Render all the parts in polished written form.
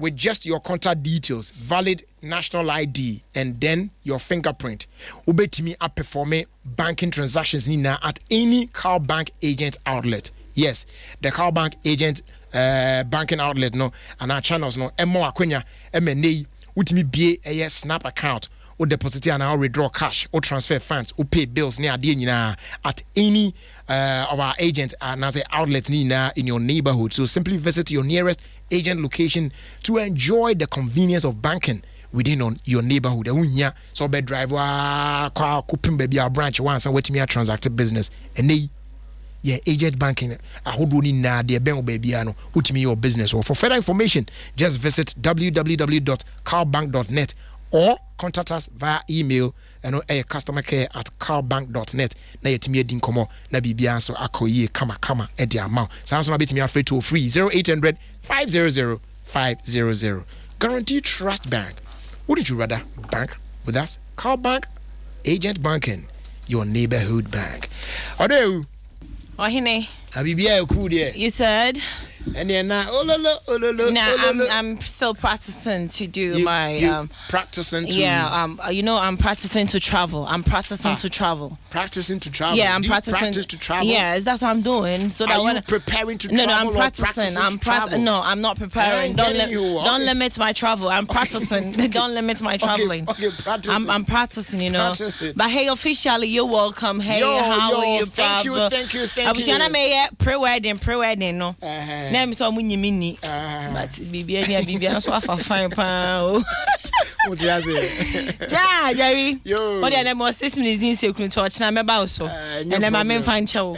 with just your contact details, valid national ID, and then your fingerprint. Ubetimi a performing banking transactions at any Car Bank agent outlet. Yes, the Car Bank agent banking outlet no, and our channels no. Emo akwenya MNA utimi be a snap account. Or deposit and now withdraw cash or transfer funds or pay bills near at any of our agents and as an outlet in your neighborhood. So simply visit your nearest agent location to enjoy the convenience of banking within your neighborhood. So bed driver coping baby our branch once and waiting me a transacted business and they agent banking I hold one in dear ben baby ano me your business. Or for further information just visit www.carbank.net or contact us via email and customer care at carbank.net. Na yetimi edin komo na bibia so akoye kama e dia amount. Sounds na bit me afraid to free 0800 500 500. Guaranteed Trust Bank. Wouldn't you rather bank with us? Car Bank, agent banking, your neighborhood bank. Odo. Ohine. Abibia cool there. You said. And then I'm still practicing to do my practicing to I'm practicing to travel. To travel. Practicing to travel. Yeah, I'm practicing practice to travel. Yes, that's what I'm doing. So that Are you preparing to travel? No, I'm practicing. No, I'm not preparing. Don't limit my travel. I'm practicing. Don't limit my traveling. Okay, practicing. I'm practicing, you know. Practicing. But hey, officially, you're welcome. Hey, how are you? Thank you. I was gonna make pre-wedding, no. Name so mini. But Bibi, so fine pa. What do you say? Ja, Jerry. What the name was 6 minutes in secret touch na me ba so. And then my men find chow.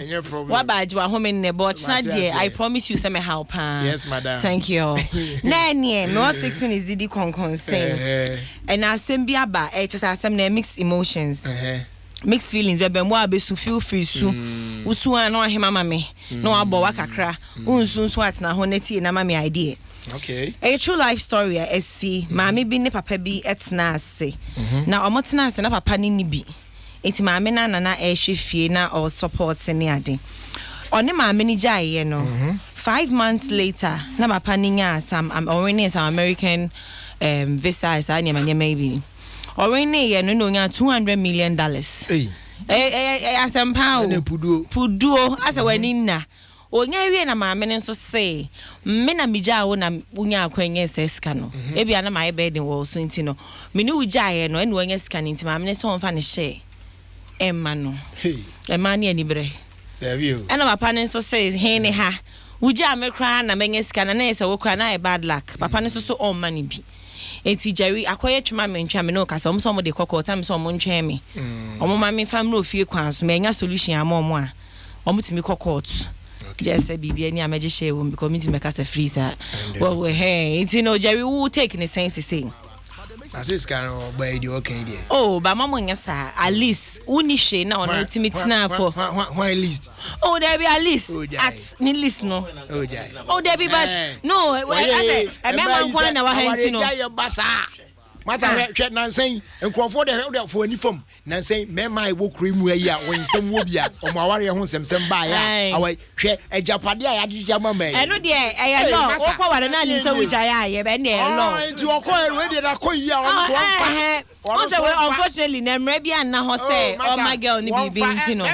What bad you are home in the box na dear. I promise you say me help pa. Yes, madam. Thank you. Me was 6 minutes did say. And I send bi aba just asem na mixed emotions. Mixed feelings we mo abesu feel free su usu an no ahema mame no abo wakakra unsu so atna ho neti na mame idea. Okay. A true life story SC mame bi ne papa bi etna ase na omotena ase na papa ni bi enti mame na nana e hwe fie na or support ne ade oni mame ni jaye no 5 months later na papa ni nya some already some American visa is anya maybe already ye no nya $200 million. Asem pound puduo asa wani na onya wie na maame ne nso say me na mija wo na unya akwenye seska no e bia na my bed wo so nti no me ni uja ye no ene onya sika nti maame ne so onfa ne share emma no emma ne anibre there you ena papa ne nso say he ne ha uja me kra na menye sika na na ese wo kra na e bad luck papa ne so on money bi eti Jerry akoye twema me ntwa me no kasa omo so mo de kokota me so mo ntwa me omo ma me family Ofie Kwanso me nya solution am omo a omo timi kokot just say bibi ani amaje share won because me timi kasa free sir well hey it's no Jerry who take in sense say Asis kan oba di okay there oh ba mama nya sa at least uni she na on timi tina for why list oh there be at least at ni list no oh there be but no I say e me man kwan na wa hanti no Masa hwet nansen enkrofo de for ani fam nansen me mai wo kremu ayi a wonsem wo bia o ma ware ho nsem ba ya awa hwe ejapade a yagija mama yi eno de e no wo kwa ware na ni se wo jaya ye be ne no nti wo kwa we de da koyi a won so mfa o se we unfortunately na mra bia na ho se o my girl ni bibi nti no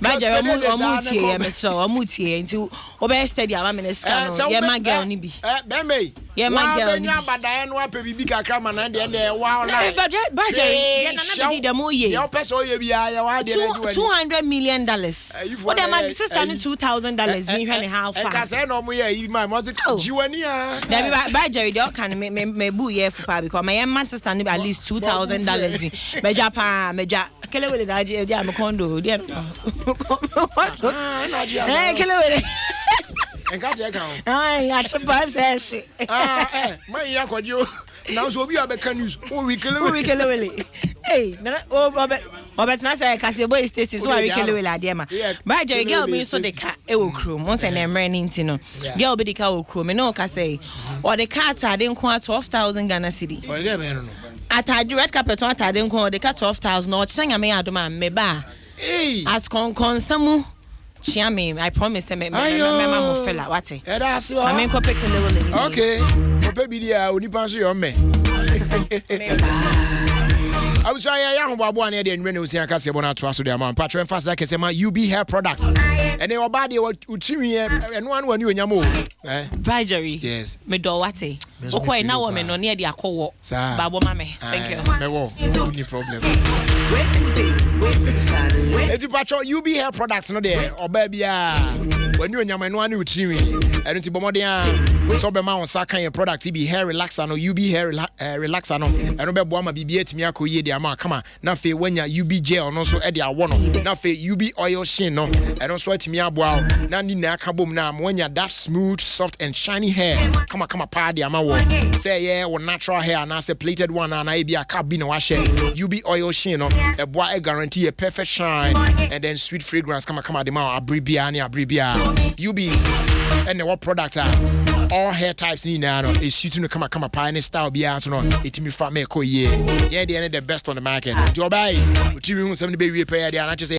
Baje omutie ye me so omutie nti obe steady ama me ska no ye my girl ni bi be me ye my girl ni abadaye no ape bibi kakra ma na de wa na baje ye na be de mo ye ye person ye bia ye wa de $200 million what am my sister ni $2,000 ni hwe ne how far e ka say no mo ye yi my mo se jiwani a da baje de kan me bu ye fu pa because my man sister ni at least $2,000 ni meja pa meja kele we da je am condo de kelewele enka je kan ai a chapa say man ya kwadio na so obi abeka news o wi kelewele na obe tna say kase boy station so we kelewele ade ma ba je girl be so de ka e wo krom mo say na emre ni nti no girl be de ka wo krom no ka say o de ka atade nko 12,000 Ghana cedi o ge me no atade red carpet on atade nko o de ka 12,000 o chanya me adoma me ba as konsamu Chiame, I promise me mama Fila. What? That's I mean, copy little. Okay. Opebidia, Unipan, your me. I was trying young Babu and Eddie when was young Casabona to us to their mom. Patron fast like I say, my UB hair products. And they were body would me and one when you and your move. Bribery. Yes. Me do what? Okay, now woman on near the Ako. Babu Mame. Thank you. No problem. It's a patron UB hair products, no there, or baby. When you and your man one new tree, I don't see Bomodia. So be my own Saka product, be hair relaxer, no UB hair relaxer, no. I don't be Boma BB to Miyako ye, dear ma, come on. Nafe when ya UB gel, no so Eddie one. Nafe UB oil shin, no. I don't sweat me up, wow. Nani Nakabum nam when ya that smooth, soft, and shiny hair. Come on, party, I'm a say, yeah, or natural hair, and I say plated one, and I be a cabin wash UB oil shin, no. A boy guarantee a perfect shine, and then sweet fragrance. Come on, the mouth, abribia. UB and what product are all hair types ni na no is shooting to come pie and style bia so no etimi fa me ko ye the best on the market. Do buy, we 70 baby repair there and I just say